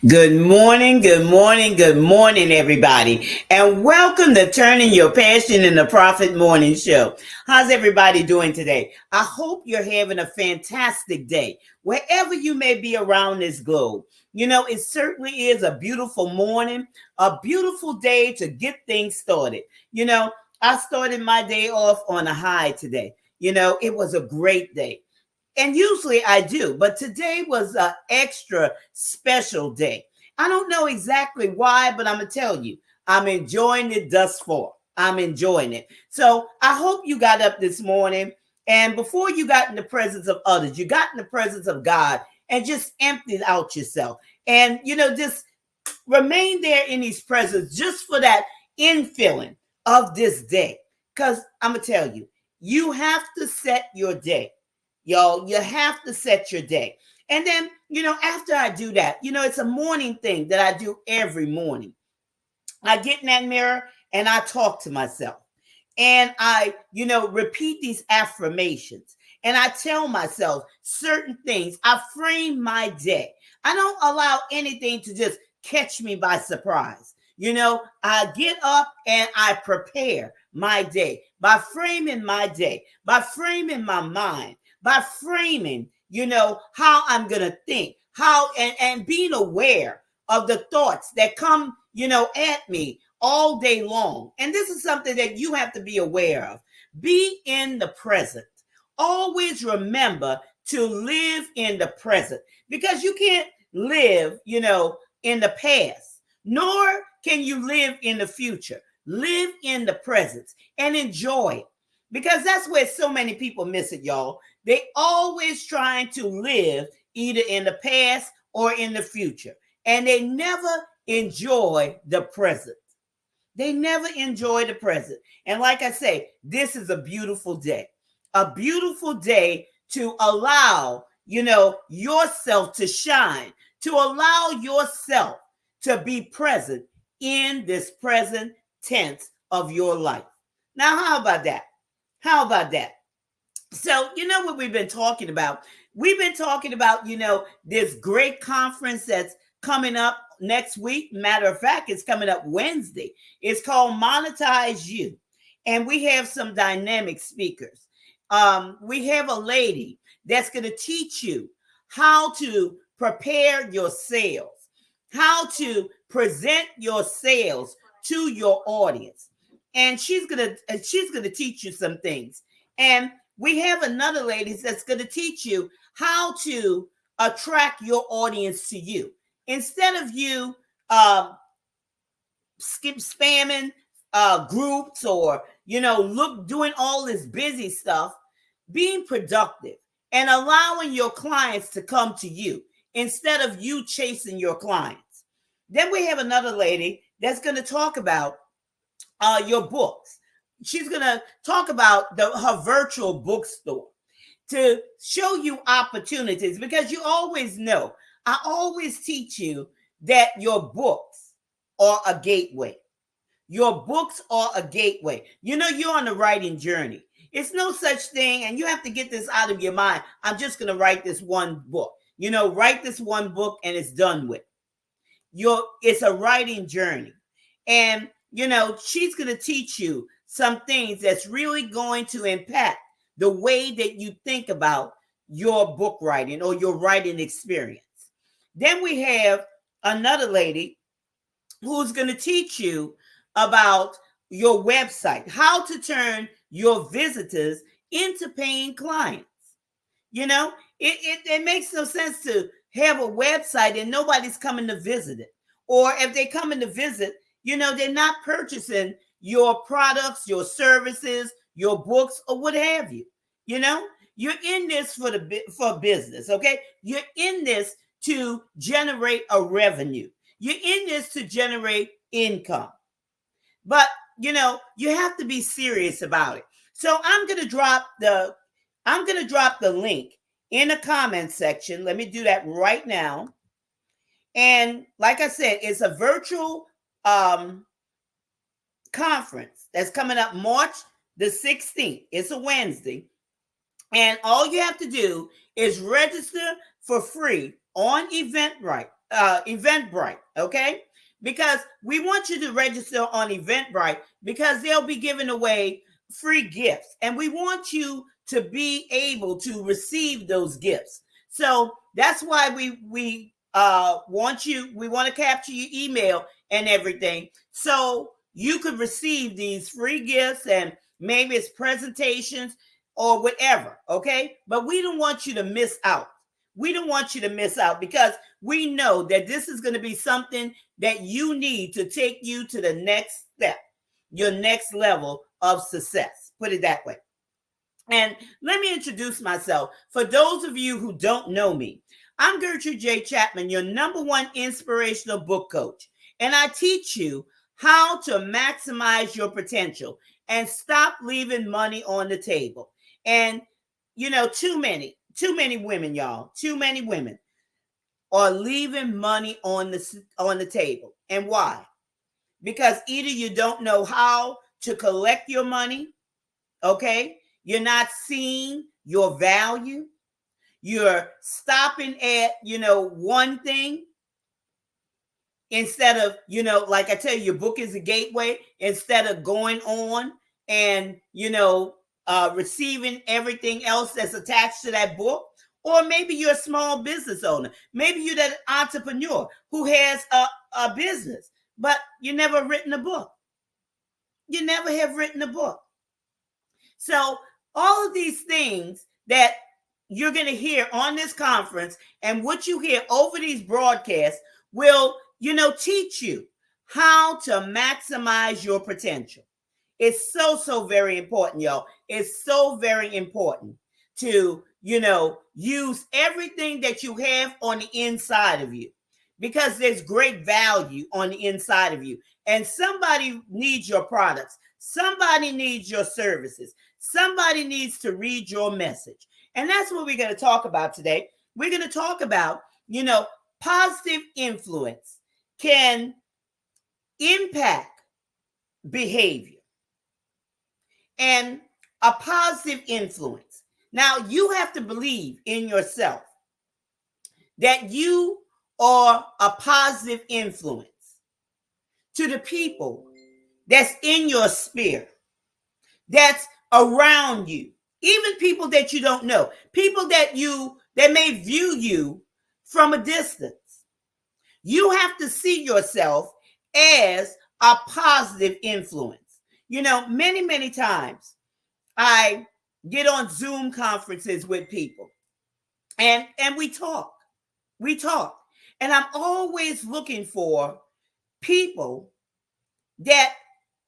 Good morning, good morning, good morning, everybody. And welcome to Turning Your Passion into Profit Morning Show. How's everybody doing today? I hope you're having a fantastic day, wherever you may be around this globe. You know, it certainly is a beautiful morning, a beautiful day to get things started. You know, I started my day off on a high today. You know, it was a great day. And usually I do, but today was an extra special day. I don't know exactly why, but I'm going to tell you, I'm enjoying it thus far. I'm enjoying it. So I hope you got up this morning, and before you got in the presence of others, you got in the presence of God and just emptied out yourself. And, you know, just remain there in his presence just for that infilling of this day. Because I'm going to tell you, you have to set your day. Y'all, you have to set your day. And then, you know, after I do that, you know, it's a morning thing that I do every morning. I get in that mirror and I talk to myself. And I, you know, repeat these affirmations. And I tell myself certain things. I frame my day. I don't allow anything to just catch me by surprise. You know, I get up and I prepare my day by framing my day, by framing my mind, by framing, you know, how I'm going to think, how, and being aware of the thoughts that come, you know, at me all day long. And this is something that you have to be aware of. Be in the present. Always remember to live in the present, because you can't live, you know, in the past, nor can you live in the future. Live in the present and enjoy it, because that's where so many people miss it, y'all. They always trying to live either in the past or in the future, and they never enjoy the present. They never enjoy the present. And like I say, this is a beautiful day to allow, you know, yourself to shine, to allow yourself to be present in this present tense of your life. Now, how about that? How about that? So, you know what we've been talking about? We've been talking about, you know, this great conference that's coming up next week. Matter of fact, it's coming up Wednesday. It's called Monetize You. And we have some dynamic speakers. We have a lady that's going to teach you how to prepare your sales, how to present your sales to your audience. And she's gonna teach you some things. And we have another lady that's going to teach you how to attract your audience to you instead of you skip spamming groups, or, you know, look, doing all this busy stuff. Being productive and allowing your clients to come to you instead of you chasing your clients. Then we have another lady that's going to talk about your books. She's going to talk about her virtual bookstore to show you opportunities, because you always know, I always teach you that your books are a gateway. Your books are a gateway. You know, you're on the writing journey. It's no such thing, and you have to get this out of your mind. I'm just going to write this one book. You know, write this one book and it's done with. It's a writing journey. And, you know, she's going to teach you some things that's really going to impact the way that you think about your book writing or your writing experience. Then we have another lady who's going to teach you about your website, how to turn your visitors into paying clients. You know, it makes no sense to have a website and nobody's coming to visit it. Or if they come in to visit, you know, they're not purchasing your products, your services, your books, or what have you. You know, you're in this for business, okay? You're in this to generate a revenue. You're in this to generate income. But, you know, you have to be serious about it. So I'm going to drop the link in the comment section. Let me do that right now. And like I said, it's a virtual conference that's coming up March the 16th. It's a Wednesday. And all you have to do is register for free on Eventbrite. Eventbrite, okay? Because we want you to register on Eventbrite because they'll be giving away free gifts, and we want you to be able to receive those gifts. So that's why we want you. We want to capture your email and everything, so you could receive these free gifts, and maybe it's presentations or whatever. Okay, but we don't want you to miss out. We don't want you to miss out because we know that this is going to be something that you need to take you to the next step, your next level of success. Put it that way. And let me introduce myself. For those of you who don't know me, I'm Gertrude J. Chapman, your #1 inspirational book coach. And I teach you how to maximize your potential and stop leaving money on the table. And, you know, too many women, y'all, too many women are leaving money on the table. And why? Because either you don't know how to collect your money, okay? You're not seeing your value. You're stopping at, one thing instead of, like I tell you, your book is a gateway, instead of going on and, receiving everything else that's attached to that book. Or maybe you're a small business owner. Maybe you're that entrepreneur who has a business, but you never written a book. You never have written a book. So all of these things that you're going to hear on this conference and what you hear over these broadcasts will, teach you how to maximize your potential. It's so very important, y'all. It's so very important to, use everything that you have on the inside of you, because there's great value on the inside of you. And somebody needs your products. Somebody needs your services. Somebody needs to read your message. And that's what we're going to talk about today. We're going to talk about, positive influence can impact behavior, and a positive influence. Now, you have to believe in yourself that you are a positive influence to the people that's in your sphere, that's around you, even people that you don't know, people that may view you from a distance. You have to see yourself as a positive influence. Many times I get on Zoom conferences with people, and we talk. And I'm always looking for people that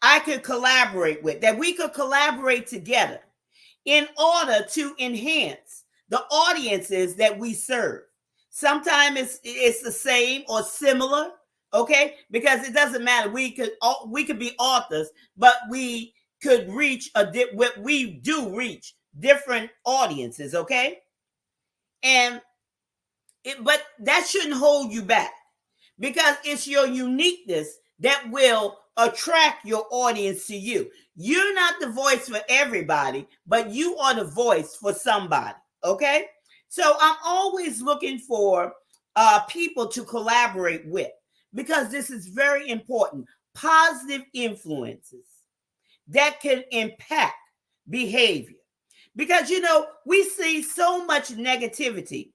I could collaborate with, that we could collaborate together in order to enhance the audiences that we serve. Sometimes it's the same or similar, okay? Because it doesn't matter. We could be authors, but we could reach we do reach different audiences, okay? But that shouldn't hold you back, because it's your uniqueness that will attract your audience to you. You're not the voice for everybody, but you are the voice for somebody, okay? So I'm always looking for people to collaborate with, because this is very important. Positive influences that can impact behavior. Because, we see so much negativity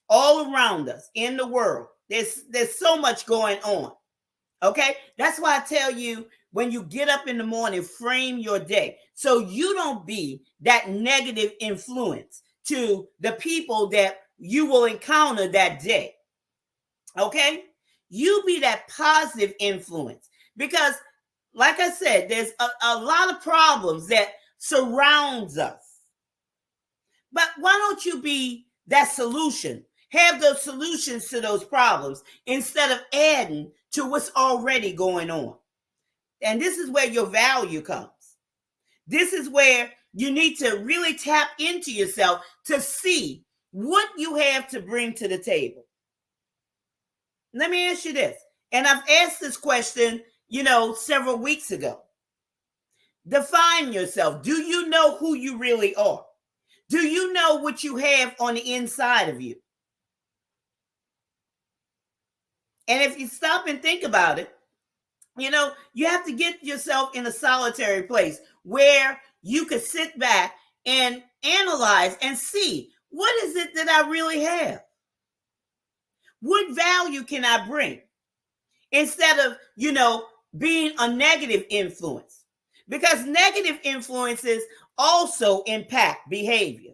all around us in the world. There's so much going on. Okay? That's why I tell you, when you get up in the morning, frame your day so you don't be that negative influence to the people that you will encounter that day. Okay? You be that positive influence, because, like I said, there's a lot of problems that surrounds us. But why don't you be that solution? Have those solutions to those problems instead of adding to what's already going on. And this is where your value comes. This is where you need to really tap into yourself to see what you have to bring to the table. Let me ask you this, and I've asked this question, several weeks ago. Define yourself. Do you know who you really are? Do you know what you have on the inside of you? And if you stop and think about it, you have to get yourself in a solitary place where you could sit back and analyze and see, what is it that I really have? What value can I bring? Instead of, being a negative influence. Because negative influences also impact behavior.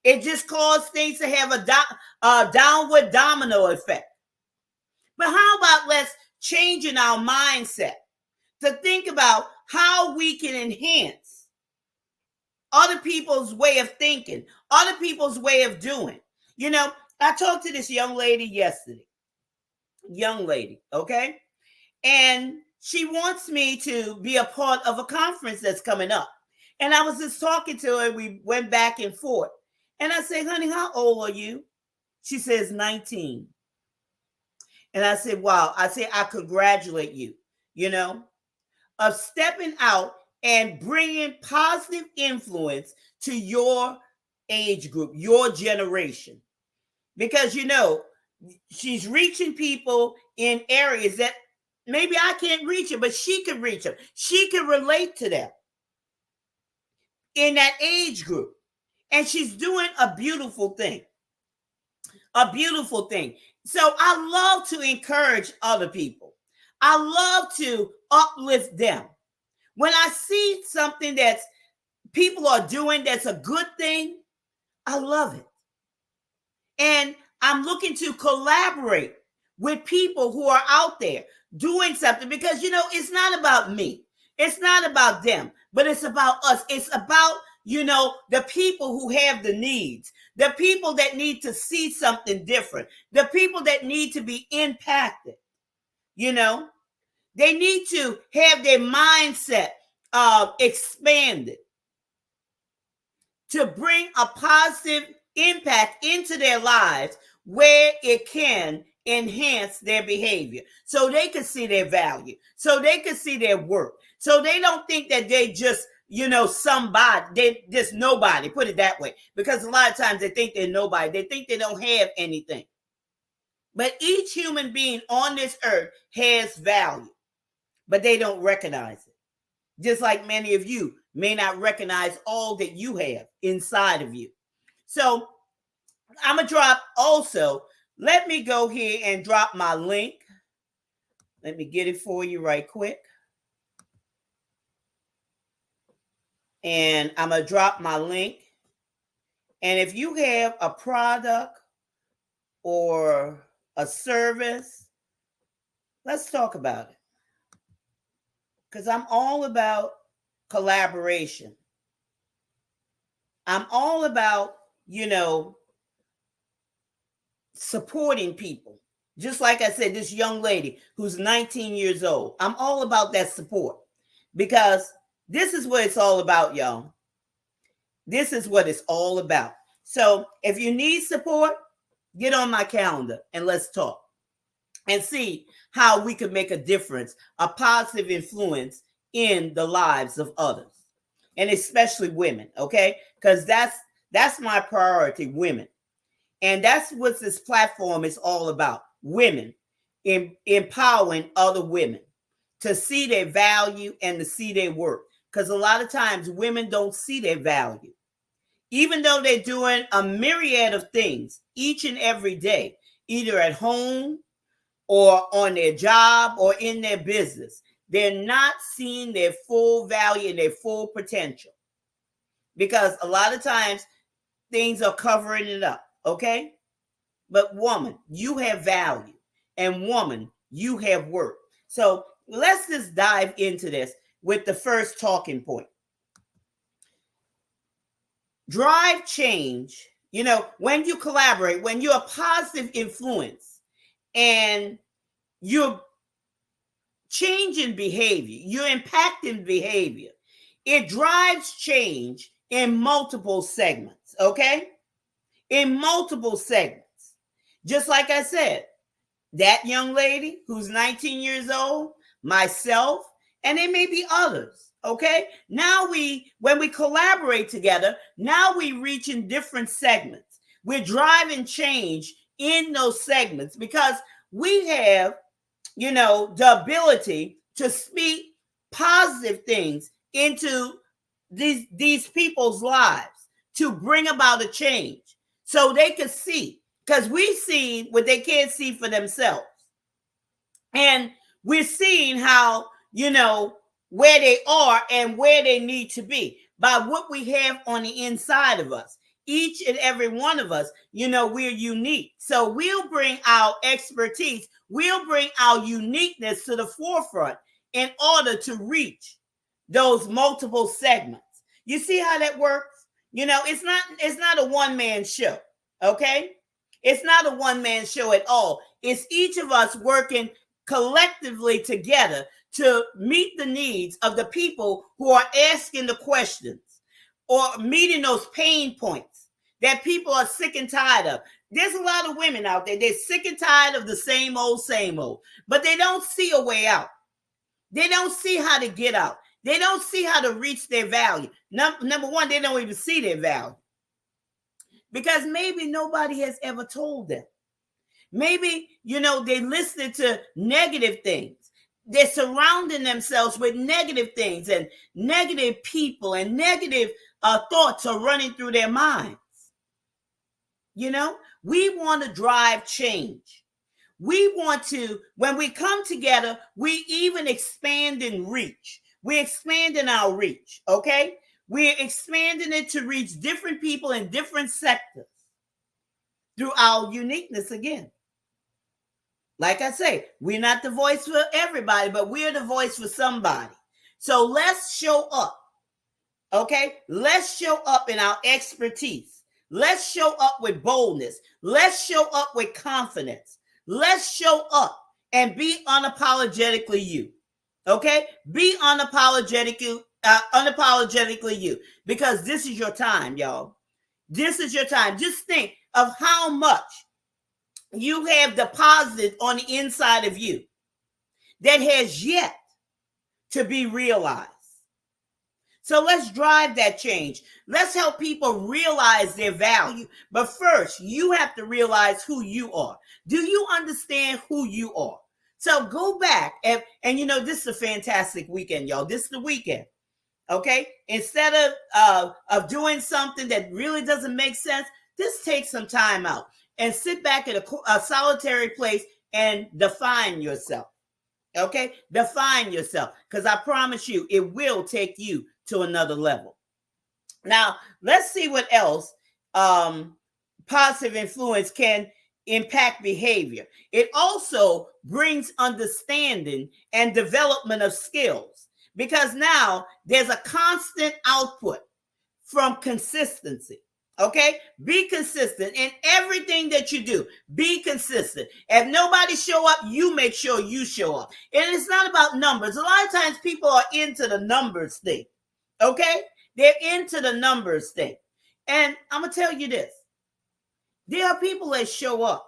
It just causes things to have a downward domino effect. But how about let's change in our mindset to think about how we can enhance other people's way of thinking, other people's way of doing. I talked to this young lady yesterday. Okay? And she wants me to be a part of a conference that's coming up. And I was just talking to her. We went back and forth. And I said, honey, how old are you? She says 19. And I said, wow. I said, I congratulate you, of stepping out and bringing positive influence to your age group, your generation. Because, she's reaching people in areas that maybe I can't reach them, but she can reach them. She can relate to them in that age group. And she's doing a beautiful thing. A beautiful thing. So I love to encourage other people. I love to uplift them. When I see something that people are doing that's a good thing, I love it. And I'm looking to collaborate with people who are out there doing something because, it's not about me. It's not about them, but it's about us. It's about, the people who have the needs, the people that need to see something different, the people that need to be impacted. They need to have their mindset expanded to bring a positive impact into their lives where it can enhance their behavior so they can see their value, so they can see their work, so they don't think that they just, somebody, they just nobody, put it that way, because a lot of times they think they're nobody. They think they don't have anything. But each human being on this earth has value, but they don't recognize it. Just like many of you may not recognize all that you have inside of you. So I'm going to drop also, let me go here and drop my link. Let me get it for you right quick. And I'm going to drop my link. And if you have a product or a service, let's talk about it. Because I'm all about collaboration. I'm all about, supporting people. Just like I said, this young lady who's 19 years old, I'm all about that support because this is what it's all about, y'all. This is what it's all about. So if you need support, get on my calendar and let's talk and see how we can make a difference, a positive influence in the lives of others, and especially women, okay? Because that's my priority, women. And that's what this platform is all about, women, empowering other women to see their value and to see their work. Because a lot of times women don't see their value. Even though they're doing a myriad of things each and every day, either at home or on their job or in their business, they're not seeing their full value and their full potential. Because a lot of times things are covering it up, okay? But woman, you have value. And woman, you have work. So let's just dive into this with the first talking point. Drive change, when you collaborate, when you're a positive influence and you're changing behavior, you're impacting behavior, it drives change in multiple segments, okay? In multiple segments. Just like I said, that young lady who's 19 years old, myself, and there may be others. Okay. Now when we collaborate together, now we reach in different segments. We're driving change in those segments because we have, the ability to speak positive things into these people's lives to bring about a change so they can see, because we see what they can't see for themselves. And we're seeing how, where they are and where they need to be by what we have on the inside of us. Each and every one of us, we're unique. So we'll bring our expertise, we'll bring our uniqueness to the forefront in order to reach those multiple segments. You see how that works? It's not a one-man show, okay? It's not a one-man show at all. It's each of us working collectively together to meet the needs of the people who are asking the questions or meeting those pain points that people are sick and tired of. There's a lot of women out there, they're sick and tired of the same old, but they don't see a way out. They don't see how to get out. They don't see how to reach their value. Number one, they don't even see their value because maybe nobody has ever told them. Maybe, they listened to negative things. They're surrounding themselves with negative things and negative people, and negative thoughts are running through their minds. We want to drive change. We want to, when we come together, we even expand in reach. We're expanding our reach, okay? We're expanding it to reach different people in different sectors through our uniqueness again. Like I say, we're not the voice for everybody, but we're the voice for somebody. So let's show up, okay? Let's show up in our expertise. Let's show up with boldness. Let's show up with confidence. Let's show up and be unapologetically you, okay? Be unapologetically you, because this is your time, y'all. This is your time. Just think of how much you have deposited on the inside of you that has yet to be realized. So let's drive that change. Let's help people realize their value. But first, you have to realize who you are. Do you understand who you are? So go back and this is a fantastic weekend, y'all. This is the weekend. Okay? Instead of doing something that really doesn't make sense, just take some time out and sit back at a solitary place and define yourself. Okay? Define yourself, because I promise you, it will take you to another level. Now, let's see what else positive influence can impact behavior. It also brings understanding and development of skills, because now there's a constant output from consistency. Okay, be consistent in everything that you do. Be consistent. If nobody show up, you make sure you show up. And it's not about numbers. A lot of times people are into the numbers thing. Okay, they're into the numbers thing. And I'm gonna tell you this: there are people that show up,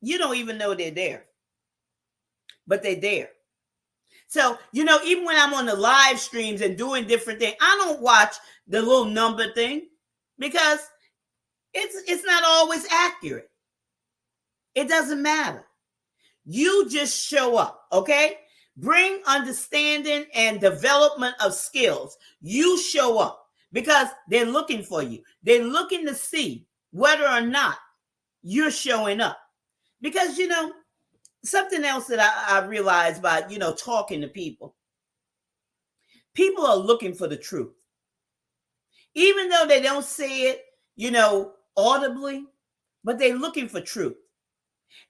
you don't even know they're there, but they're there. So, even when I'm on the live streams and doing different things, I don't watch the little number thing, because it's not always accurate. It doesn't matter. You just show up, okay? Bring understanding and development of skills. You show up, because they're looking for you. They're looking to see whether or not you're showing up. Because, something else that I realized by, talking to people. People are looking for the truth. Even though they don't say it, audibly, but they're looking for truth.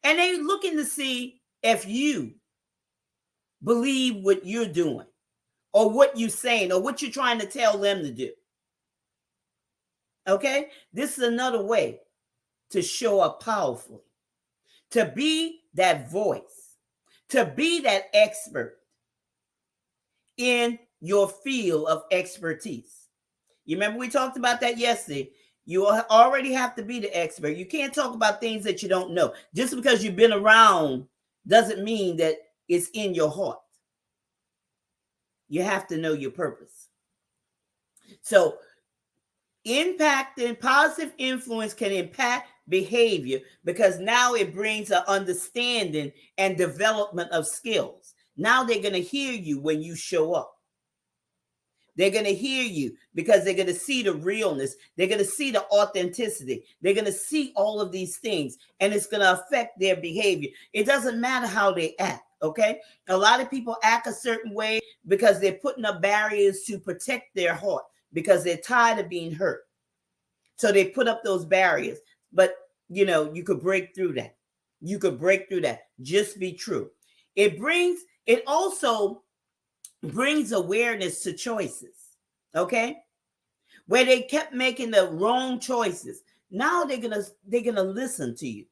And they're looking to see if you believe what you're doing, or what you're saying, or what you're trying to tell them to do. Okay? This is another way to show up powerfully, to be that voice, to be that expert in your field of expertise. You remember we talked about that yesterday. You already have to be the expert. You can't talk about things that you don't know. Just because you've been around doesn't mean that it's in your heart. You have to know your purpose. So impacting positive influence can impact behavior, because now it brings an understanding and development of skills. Now they're going to hear you when you show up. They're going to hear you because they're going to see the realness. They're going to see the authenticity. They're going to see all of these things, and it's going to affect their behavior. It doesn't matter how they act, okay? A lot of people act a certain way because they're putting up barriers to protect their heart because they're tired of being hurt. So they put up those barriers. But, you could break through that. You could break through that. Just be true. It also brings awareness to choices, okay? Where they kept making the wrong choices. Now they're gonna listen to you.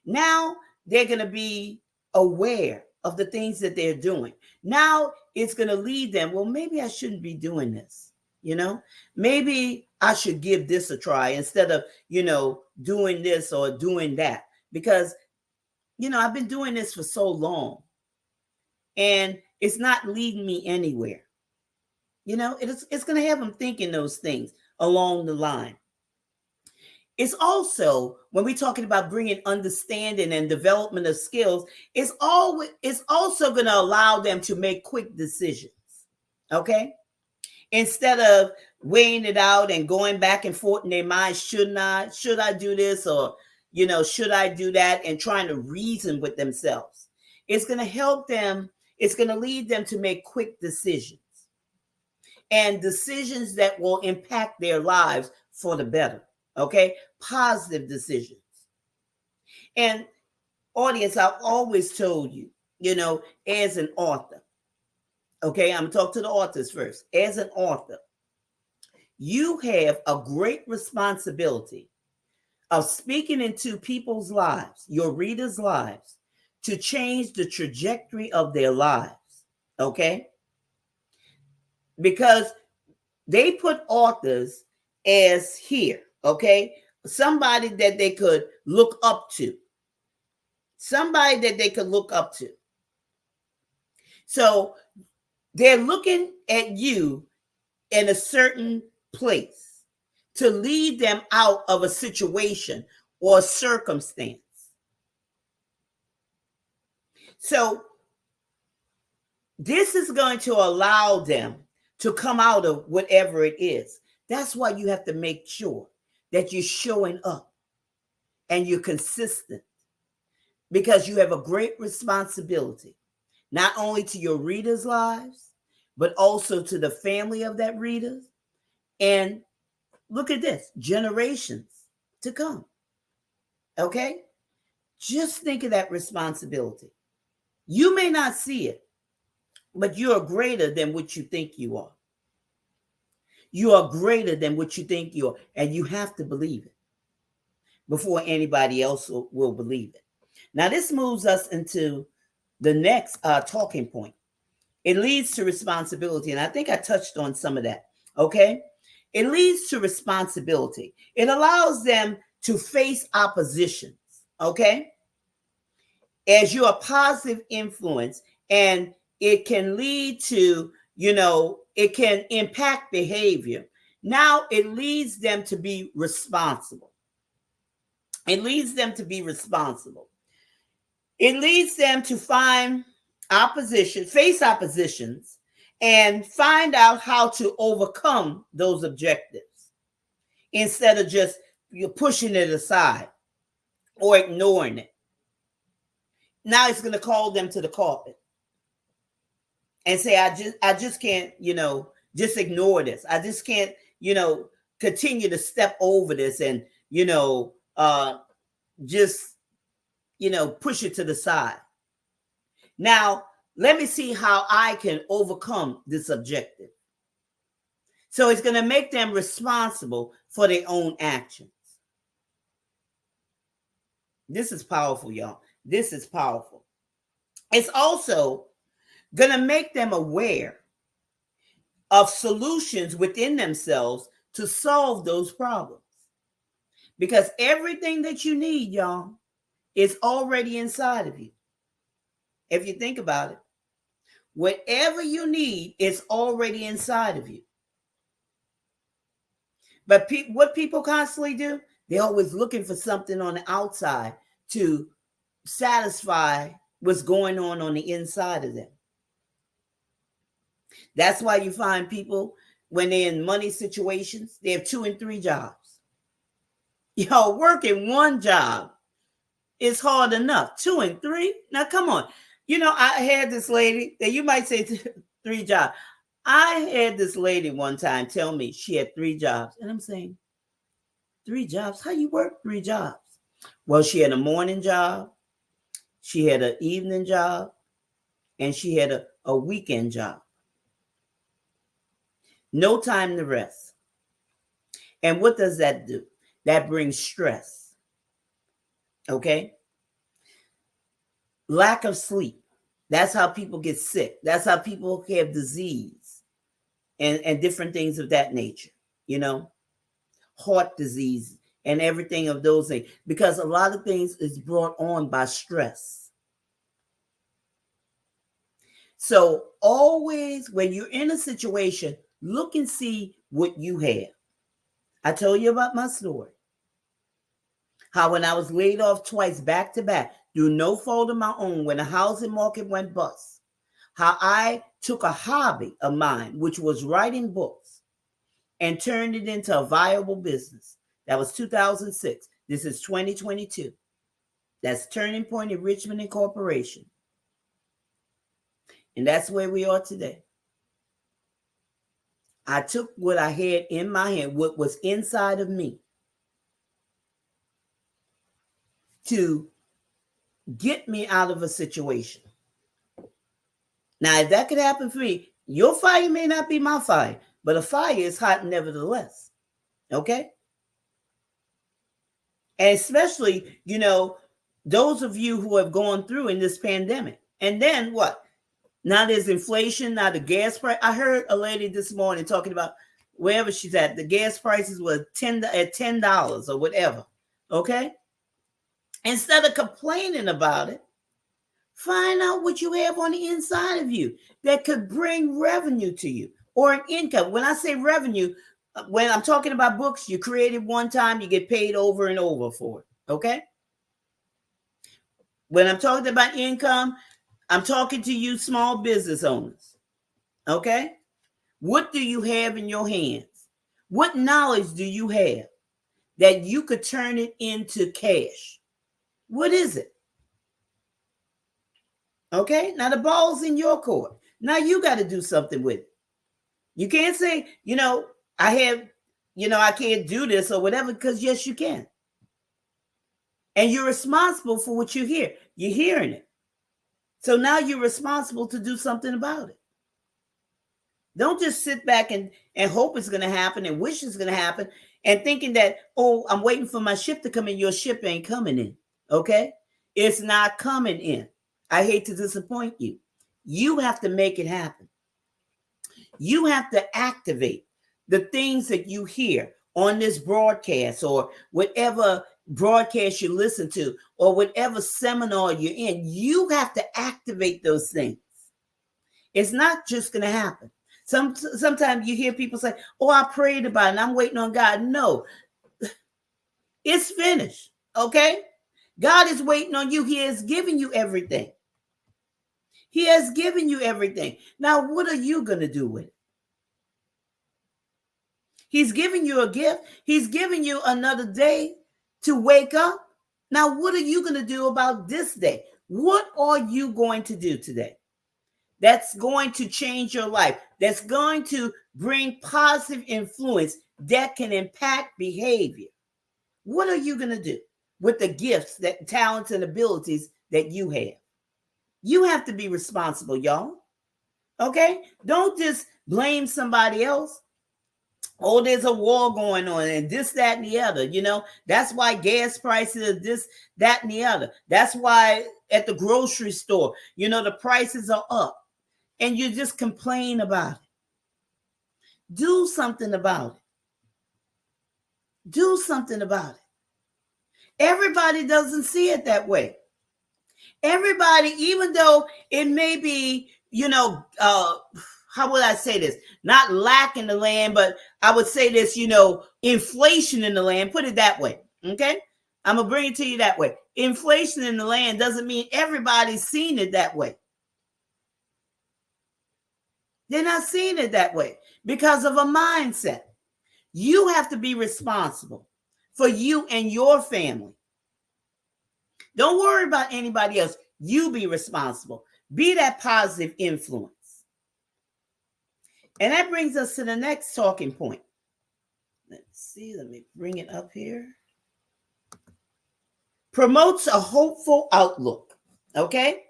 Now they're gonna be aware of the things that they're doing. Now it's gonna lead them, well, maybe I shouldn't be doing this, maybe I should give this a try instead of, doing this or doing that. Because, I've been doing this for so long and it's not leading me anywhere. It's going to have them thinking those things along the line. It's also, when we're talking about bringing understanding and development of skills, it's also going to allow them to make quick decisions, okay? Instead of weighing it out and going back and forth in their mind, should I do this, or, should I do that, and trying to reason with themselves. It's going to help them. It's going to lead them to make quick decisions, and decisions that will impact their lives for the better, okay? Positive decisions. And audience, I've always told you, as an author, okay, I'm going to talk to the authors first. As an author, you have a great responsibility of speaking into people's lives, your readers' lives, to change the trajectory of their lives, okay? Because they put authors as here, okay? Somebody that they could look up to. Somebody that they could look up to. So they're looking at you in a certain place to lead them out of a situation or circumstance. So this is going to allow them to come out of whatever it is. That's why you have to make sure that you're showing up and you're consistent, because you have a great responsibility, not only to your readers' lives, but also to the family of that reader. And look at this, generations to come. Okay? Just think of that responsibility. You may not see it, but you are greater than what you think you are. You are greater than what you think you are, and you have to believe it before anybody else will believe it. Now, this moves us into the next talking point. It leads to responsibility, and I think I touched on some of that, okay? It leads to responsibility. It allows them to face oppositions, okay? As you're a positive influence, and it can lead to, it can impact behavior. Now it leads them to be responsible. It leads them to be responsible. It leads them to face oppositions, and find out how to overcome those objectives instead of just pushing it aside or ignoring it. Now it's going to call them to the carpet and say, I just can't, just ignore this. I just can't, continue to step over this and, just, push it to the side. Now, let me see how I can overcome this objective. So it's going to make them responsible for their own actions. This is powerful, y'all. This is powerful. It's also going to make them aware of solutions within themselves to solve those problems. Because everything that you need, y'all, is already inside of you. If you think about it, whatever you need is already inside of you. But what people constantly do, They're always looking for something on the outside to satisfy what's going on the inside of them. That's why you find people, when they're in money situations, they have 2 and 3 jobs. Working one job is hard enough. 2 and 3? Now, come on. I had this lady that you might say 3 jobs. I had this lady one time tell me she had 3 jobs. And I'm saying, 3 jobs? How you work 3 jobs? Well, she had a morning job, she had an evening job, and she had a weekend job. No time to rest. And what does that do? That brings stress. Okay? Lack of sleep. That's how people get sick. That's how people have disease and different things of that nature, heart disease and everything of those things. Because a lot of things is brought on by stress. So always when you're in a situation, look and see what you have. I told you about my story. How when I was laid off twice back to back, through no fault of my own, when the housing market went bust, how I took a hobby of mine, which was writing books, and turned it into a viable business. That was 2006. This is 2022. That's Turning Point Enrichment Incorporation. And that's where we are today. I took what I had in my hand, what was inside of me, to get me out of a situation. Now, if that could happen for me, your fire may not be my fire, but a fire is hot nevertheless. Okay? And especially, those of you who have gone through in this pandemic. And then what? Now there's inflation, now the gas price. I heard a lady this morning talking about wherever she's at, the gas prices were $10 or whatever. Okay? Instead of complaining about it, find out what you have on the inside of you that could bring revenue to you or an income. When I say revenue, when I'm talking about books, you created one time, you get paid over and over for it. Okay? When I'm talking about income, I'm talking to you small business owners. Okay? What do you have in your hands? What knowledge do you have that you could turn it into cash? What is it? Okay, now the ball's in your court. Now you got to do something with it. You can't say, I can't do this or whatever, because yes, you can. And you're responsible for what you hear. You're hearing it. So now you're responsible to do something about it. Don't just sit back and hope it's going to happen and wish it's going to happen and thinking that, I'm waiting for my ship to come in. Your ship ain't coming in. Okay? It's not coming in. I hate to disappoint you. You have to make it happen. You have to activate the things that you hear on this broadcast or whatever broadcast you listen to or whatever seminar you're in. You have to activate those things. It's not just going to happen. Sometimes you hear people say, I prayed about it and I'm waiting on God. No, it's finished. Okay? God is waiting on you. He has given you everything. He has given you everything. Now, what are you going to do with it? He's giving you a gift. He's giving you another day to wake up. Now, what are you going to do about this day? What are you going to do today that's going to change your life, that's going to bring positive influence that can impact behavior? What are you going to do with the gifts, that talents and abilities that you have? You have to be responsible, y'all. Okay? Don't just blame somebody else. There's a war going on and this, that, and the other. That's why gas prices are this, that, and the other. That's why at the grocery store, the prices are up. And you just complain about it. Do something about it. Do something about it. Everybody doesn't see it that way. Everybody, even though it may be, how would I say this? Not lack in the land, but I would say this, inflation in the land. Put it that way. Okay? I'm going to bring it to you that way. Inflation in the land doesn't mean everybody's seen it that way. They're not seeing it that way because of a mindset. You have to be responsible for you and your family. Don't worry about anybody else. You be responsible. Be that positive influence. And that brings us to the next talking point. Let's see. Let me bring it up here. Promotes a hopeful outlook. Okay?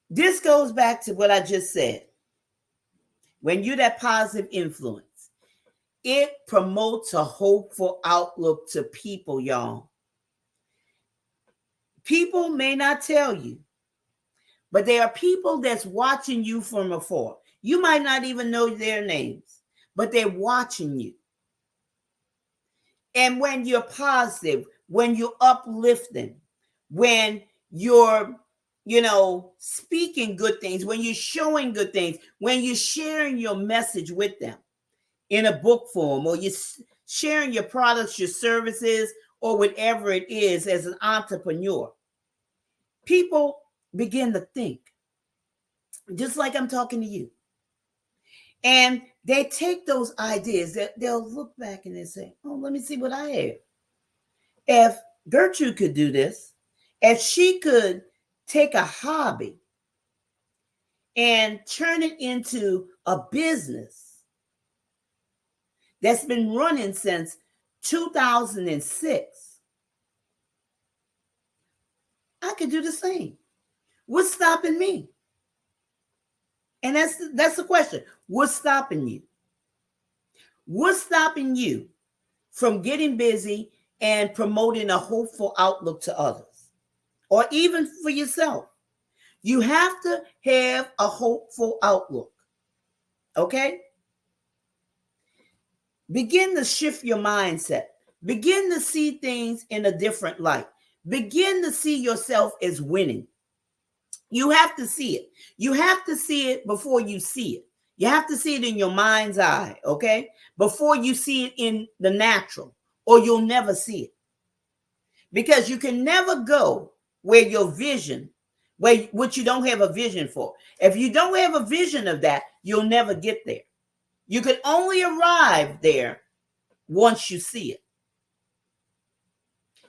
This goes back to what I just said. When you're that positive influence, it promotes a hopeful outlook to people, y'all. People may not tell you, but there are people that's watching you from afar. You might not even know their names, but they're watching you. And when you're positive, when you're uplifting, when you're, speaking good things, when you're showing good things, when you're sharing your message with them in a book form, or you're sharing your products, your services, or whatever it is as an entrepreneur, people begin to think, just like I'm talking to you. And they take those ideas, they'll look back and they say, oh, let me see what I have. If Gertrude could do this, if she could take a hobby and turn it into a business that's been running since 2006, I could do the same. What's stopping me? And that's the question. What's stopping you? What's stopping you from getting busy and promoting a hopeful outlook to others, or even for yourself? You have to have a hopeful outlook. Okay? Begin to shift your mindset. Begin to see things in a different light. Begin to see yourself as winning. You have to see it. You have to see it before you see it. You have to see it in your mind's eye, okay? Before you see it in the natural, or you'll never see it. Because you can never go where your vision, what you don't have a vision for. If you don't have a vision of that, you'll never get there. You can only arrive there once you see it.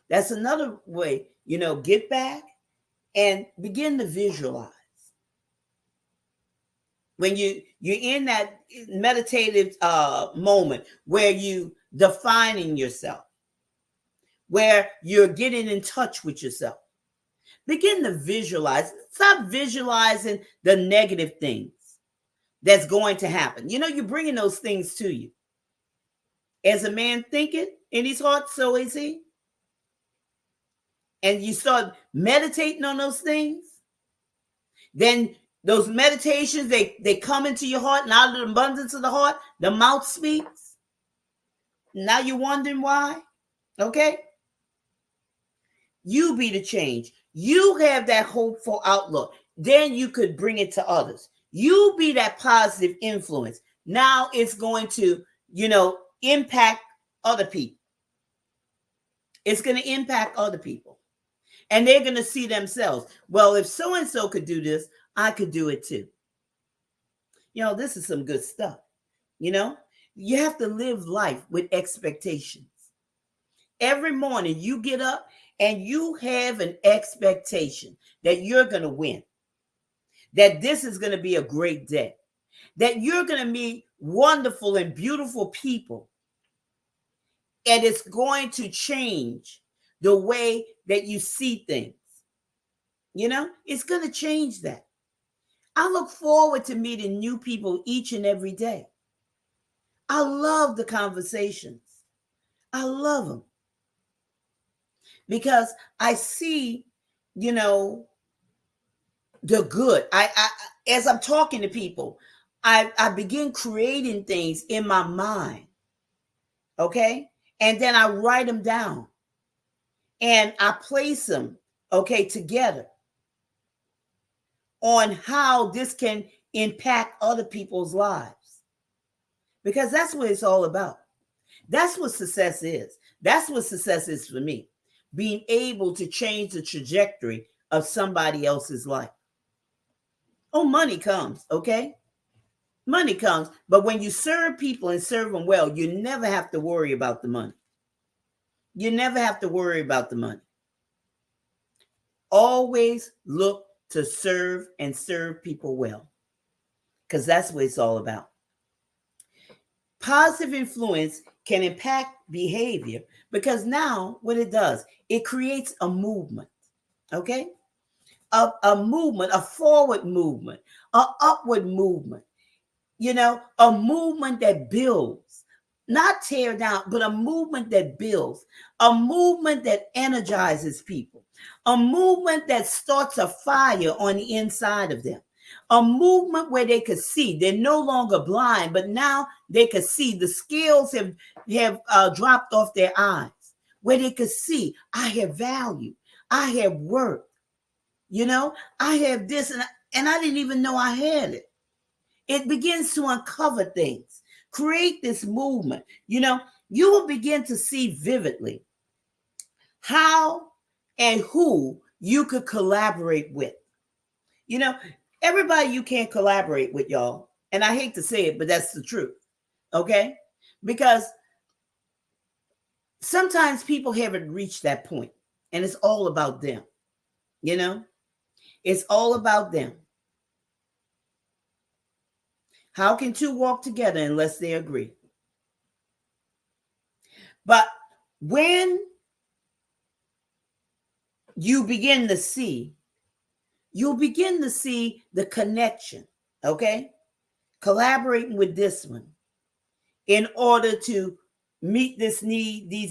That's another way, get back and begin to visualize. When you're in that meditative moment where you defining yourself, where you're getting in touch with yourself, begin to visualize. Stop visualizing the negative things that's going to happen. You're bringing those things to you. As a man thinketh in his heart, so is he. And you start meditating on those things, then those meditations, they come into your heart, and out of the abundance of the heart, the mouth speaks. Now you're wondering why? Okay? You be the change. You have that hopeful outlook. Then you could bring it to others. You be that positive influence. Now it's going to, impact other people. It's going to impact other people. And they're going to see themselves. Well, if so-and-so could do this, I could do it too. This is some good stuff. You have to live life with expectations. Every morning you get up and you have an expectation that you're going to win, that this is going to be a great day, that you're going to meet wonderful and beautiful people, and it's going to change the way that you see things. It's going to change that. I look forward to meeting new people each and every day. I love the conversations. I love them because I see, the good. I as I'm talking to people, I begin creating things in my mind. Okay? And then I write them down and I place them, together on how this can impact other people's lives. Because that's what it's all about. That's what success is. That's what success is for me. Being able to change the trajectory of somebody else's life. Oh, money comes, okay? Money comes, but when you serve people and serve them well, you never have to worry about the money. You never have to worry about the money. Always look to serve and serve people well, because that's what it's all about. Positive influence can impact behavior because now what it does, it creates a movement, okay? A movement, a forward movement, a upward movement, a movement that builds, not tear down, but a movement that builds, a movement that energizes people, a movement that starts a fire on the inside of them, a movement where they could see. They're no longer blind, but now they could see. The scales have dropped off their eyes, where they could see, I have value, I have worth, I have this, and I didn't even know I had it. It begins to uncover things, create this movement. You will begin to see vividly how and who you could collaborate with. Everybody you can't collaborate with, y'all. And I hate to say it, but that's the truth. Okay? Because sometimes people haven't reached that point, and it's all about them. It's all about them. How can two walk together unless they agree? But when you begin to see, you'll begin to see the connection, okay? Collaborating with this one in order to meet these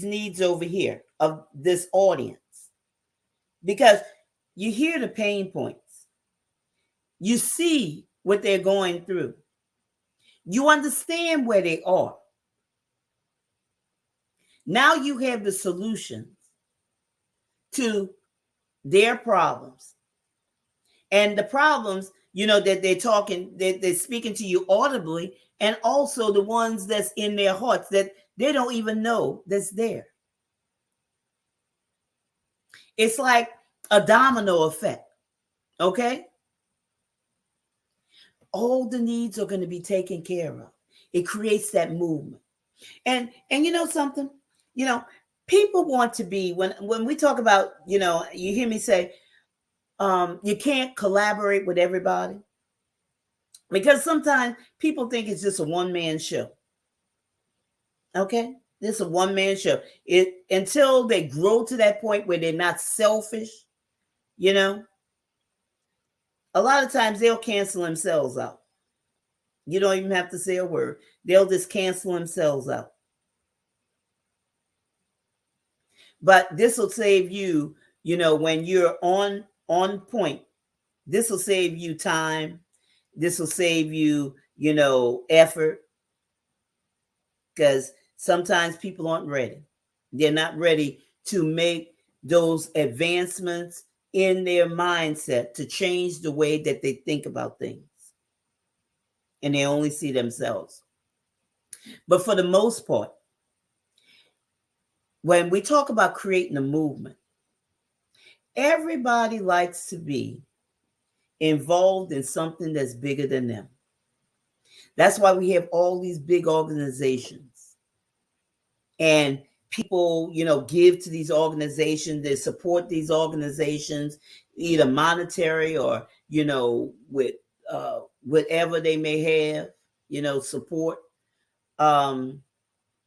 needs over here of this audience. Because you hear the pain points. You see what they're going through. You understand where they are. Now you have the solutions to their problems. And the problems, that they're speaking to you audibly, and also the ones that's in their hearts that they don't even know that's there. It's like a domino effect, okay? All the needs are going to be taken care of. It creates that movement. And you know something? People want to be, when we talk about, you hear me say, you can't collaborate with everybody, because sometimes people think it's just a one-man show. Okay? This is a one-man show. Until they grow to that point where they're not selfish, a lot of times they'll cancel themselves out. You don't even have to say a word. They'll just cancel themselves out. But this will save you, when you're on point. This will save you time. This will save you, effort. Because sometimes people aren't ready. They're not ready to make those advancements in their mindset to change the way that they think about things. And they only see themselves. But for the most part, when we talk about creating a movement, everybody likes to be involved in something that's bigger than them. That's why we have all these big organizations. And people, give to these organizations. They support these organizations, either monetary or, with whatever they may have, support,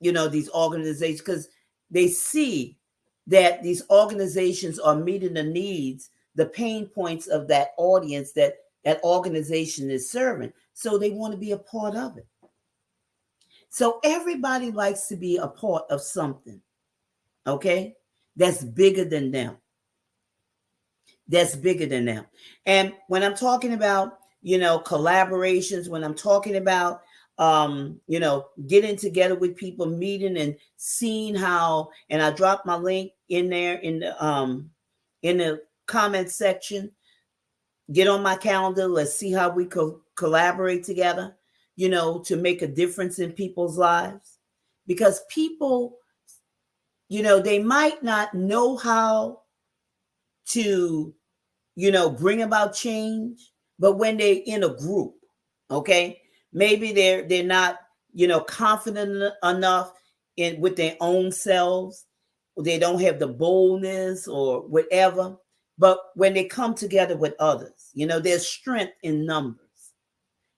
these organizations, because they see that these organizations are meeting the needs, the pain points of that audience that organization is serving. So they want to be a part of it. So everybody likes to be a part of something, okay, that's bigger than them. That's bigger than them. And when I'm talking about, collaborations, when I'm talking about, getting together with people, meeting and seeing how, and I dropped my link in there in the comment section. Get on my calendar. Let's see how we could collaborate together, to make a difference in people's lives. Because people they might not know how to, bring about change, but when they're in a group, okay, maybe they're not, confident enough in with their own selves. They don't have the boldness or whatever. But when they come together with others, there's strength in numbers.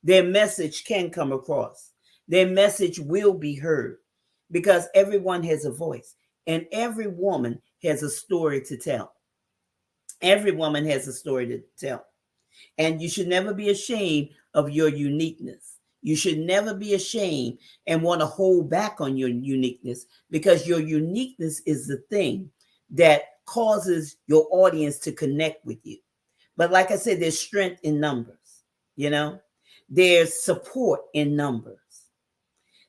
Their message can come across. Their message will be heard because everyone has a voice and every woman has a story to tell. Every woman has a story to tell. And you should never be ashamed of your uniqueness. You should never be ashamed and want to hold back on your uniqueness because your uniqueness is the thing that causes your audience to connect with you. But like I said, there's strength in numbers, there's support in numbers,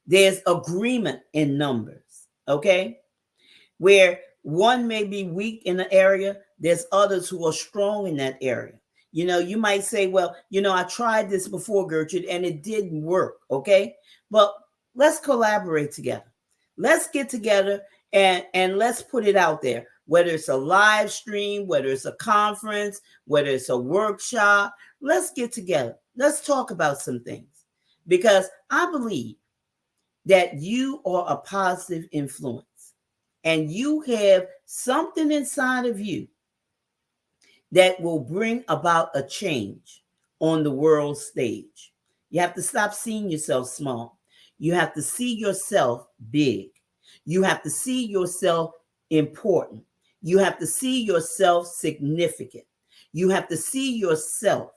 there's agreement in numbers, okay? Where one may be weak in an area, there's others who are strong in that area. You might say, well, I tried this before, Gertrude, and it didn't work. Okay. But let's collaborate together. Let's get together and let's put it out there, whether it's a live stream, whether it's a conference, whether it's a workshop. Let's get together. Let's talk about some things because I believe that you are a positive influence and you have something inside of you that will bring about a change on the world stage. You have to stop seeing yourself small. You have to see yourself big. You have to see yourself important. You have to see yourself significant. You have to see yourself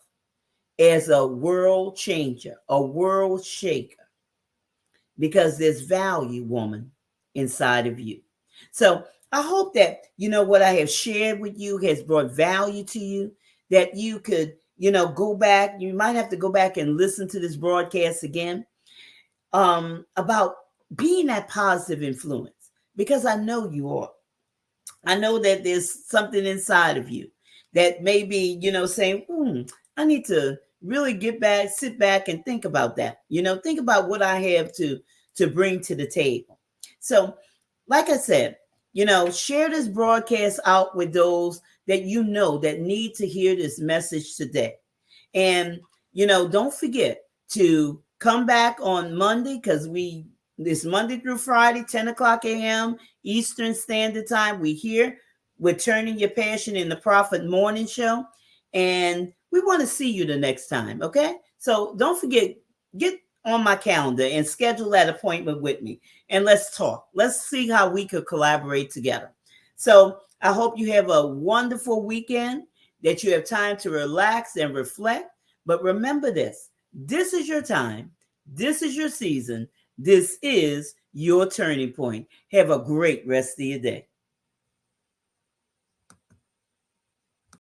as a world changer, a world shaker, because there's value, woman, inside of you. So I hope that, what I have shared with you has brought value to you, that you could, go back. You might have to go back and listen to this broadcast again about being that positive influence, because I know you are. I know that there's something inside of you that may be, saying, I need to really sit back and think about that. Think about what I have to bring to the table. So, like I said, share this broadcast out with those that that need to hear this message today. And, don't forget to come back on Monday because this Monday through Friday, 10 o'clock a.m. Eastern Standard Time, we're turning your passion in the Prophet Morning Show. And we want to see you the next time. Okay. So don't forget, get on my calendar and schedule that appointment with me. And let's talk. Let's see how we could collaborate together. So I hope you have a wonderful weekend, that you have time to relax and reflect. But remember this is your time. This is your season. This is your turning point. Have a great rest of your day.